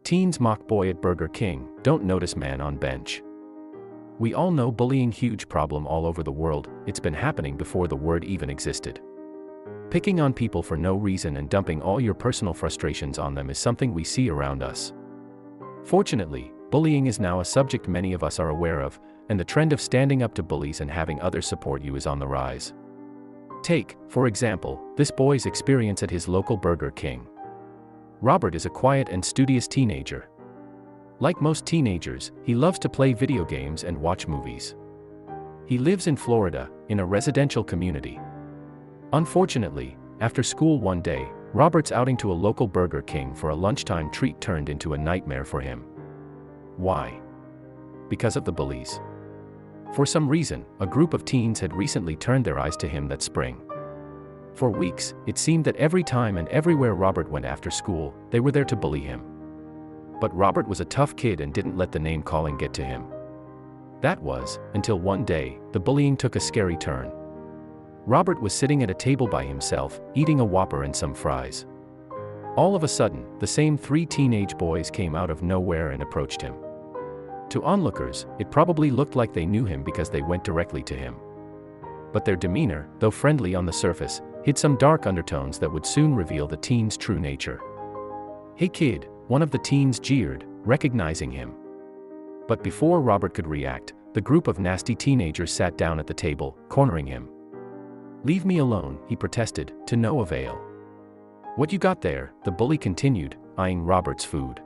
Teens mock boy at Burger King, don't notice man on bench. We all know bullying huge problem all over the world, it's been happening before the word even existed. Picking on people for no reason and dumping all your personal frustrations on them is something we see around us. Fortunately, bullying is now a subject many of us are aware of, and the trend of standing up to bullies and having others support you is on the rise. Take, for example, this boy's experience at his local Burger King. Robert is a quiet and studious teenager. Like most teenagers, he loves to play video games and watch movies. He lives in Florida, in a residential community. Unfortunately, after school one day, Robert's outing to a local Burger King for a lunchtime treat turned into a nightmare for him. Why? Because of the bullies. For some reason, a group of teens had recently turned their eyes to him that spring. For weeks, it seemed that every time and everywhere Robert went after school, they were there to bully him. But Robert was a tough kid and didn't let the name-calling get to him. That was, until one day, the bullying took a scary turn. Robert was sitting at a table by himself, eating a Whopper and some fries. All of a sudden, the same three teenage boys came out of nowhere and approached him. To onlookers, it probably looked like they knew him because they went directly to him. But their demeanor, though friendly on the surface, hid some dark undertones that would soon reveal the teen's true nature. "Hey kid," one of the teens jeered, recognizing him. But before Robert could react, the group of nasty teenagers sat down at the table, cornering him. "Leave me alone," he protested, to no avail. "What you got there?" the bully continued, eyeing Robert's food.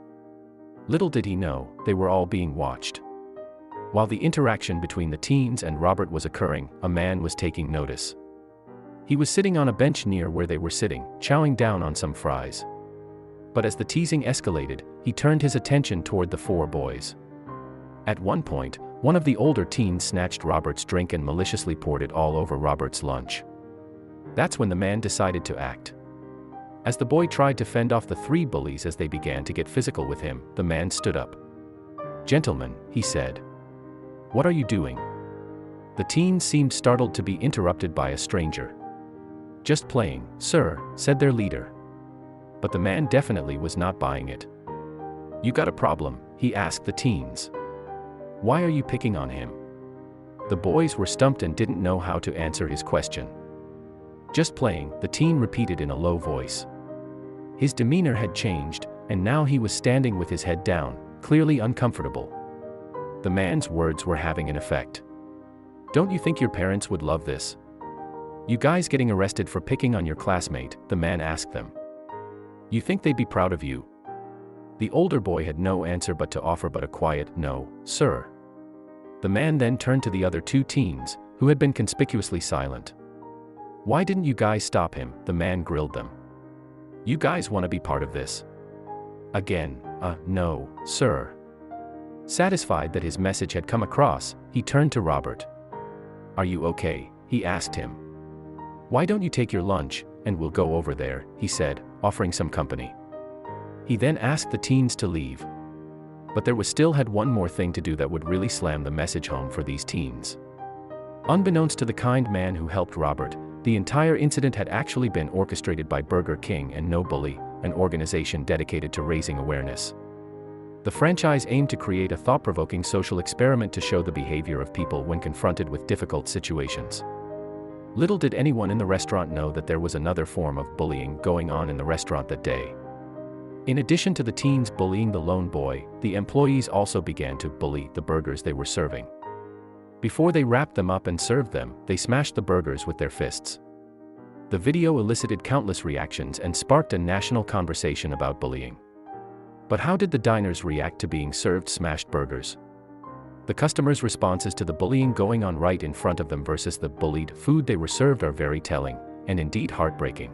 Little did he know, they were all being watched. While the interaction between the teens and Robert was occurring, a man was taking notice. He was sitting on a bench near where they were sitting, chowing down on some fries. But as the teasing escalated, he turned his attention toward the four boys. At one point, one of the older teens snatched Robert's drink and maliciously poured it all over Robert's lunch. That's when the man decided to act. As the boy tried to fend off the three bullies as they began to get physical with him, the man stood up. "Gentlemen," he said. "What are you doing?" The teens seemed startled to be interrupted by a stranger. "Just playing, sir," said their leader. But the man definitely was not buying it. "You got a problem?" he asked the teens. "Why are you picking on him?" The boys were stumped and didn't know how to answer his question. "Just playing," the teen repeated in a low voice. His demeanor had changed, and now he was standing with his head down, clearly uncomfortable. The man's words were having an effect. "Don't you think your parents would love this? You guys getting arrested for picking on your classmate?" the man asked them. "You think they'd be proud of you?" The older boy had no answer but to offer but a quiet, "No, sir." The man then turned to the other two teens, who had been conspicuously silent. "Why didn't you guys stop him?" the man grilled them. "You guys want to be part of this?" Again, "No, sir." Satisfied that his message had come across, he turned to Robert. "Are you okay?" he asked him. "Why don't you take your lunch, and we'll go over there," he said, offering some company. He then asked the teens to leave. But there was still had one more thing to do that would really slam the message home for these teens. Unbeknownst to the kind man who helped Robert, the entire incident had actually been orchestrated by Burger King and No Bully, an organization dedicated to raising awareness. The franchise aimed to create a thought-provoking social experiment to show the behavior of people when confronted with difficult situations. Little did anyone in the restaurant know that there was another form of bullying going on in the restaurant that day. In addition to the teens bullying the lone boy, the employees also began to bully the burgers they were serving. Before they wrapped them up and served them, they smashed the burgers with their fists. The video elicited countless reactions and sparked a national conversation about bullying. But how did the diners react to being served smashed burgers? The customers' responses to the bullying going on right in front of them versus the bullied food they were served are very telling, and indeed heartbreaking.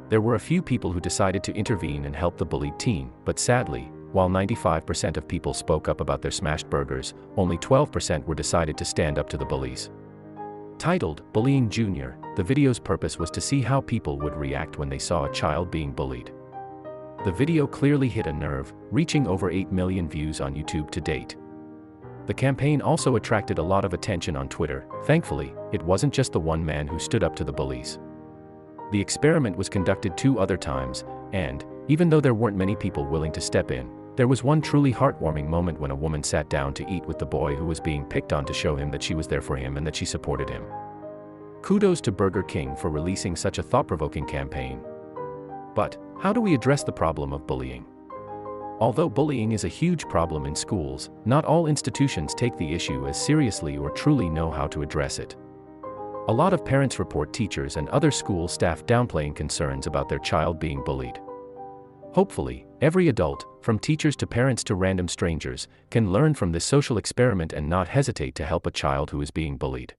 There were a few people who decided to intervene and help the bullied teen, but sadly, while 95% of people spoke up about their smashed burgers, only 12% were decided to stand up to the bullies. Titled, "Bullying Junior," the video's purpose was to see how people would react when they saw a child being bullied. The video clearly hit a nerve, reaching over 8 million views on YouTube to date. The campaign also attracted a lot of attention on Twitter. Thankfully, it wasn't just the one man who stood up to the bullies. The experiment was conducted 2 other times, and, even though there weren't many people willing to step in, There was one truly heartwarming moment when a woman sat down to eat with the boy who was being picked on to show him that she was there for him and that she supported him. Kudos to Burger King for releasing such a thought-provoking campaign. But, how do we address the problem of bullying? Although bullying is a huge problem in schools, not all institutions take the issue as seriously or truly know how to address it. A lot of parents report teachers and other school staff downplaying concerns about their child being bullied. Hopefully, every adult, from teachers to parents to random strangers, can learn from this social experiment and not hesitate to help a child who is being bullied.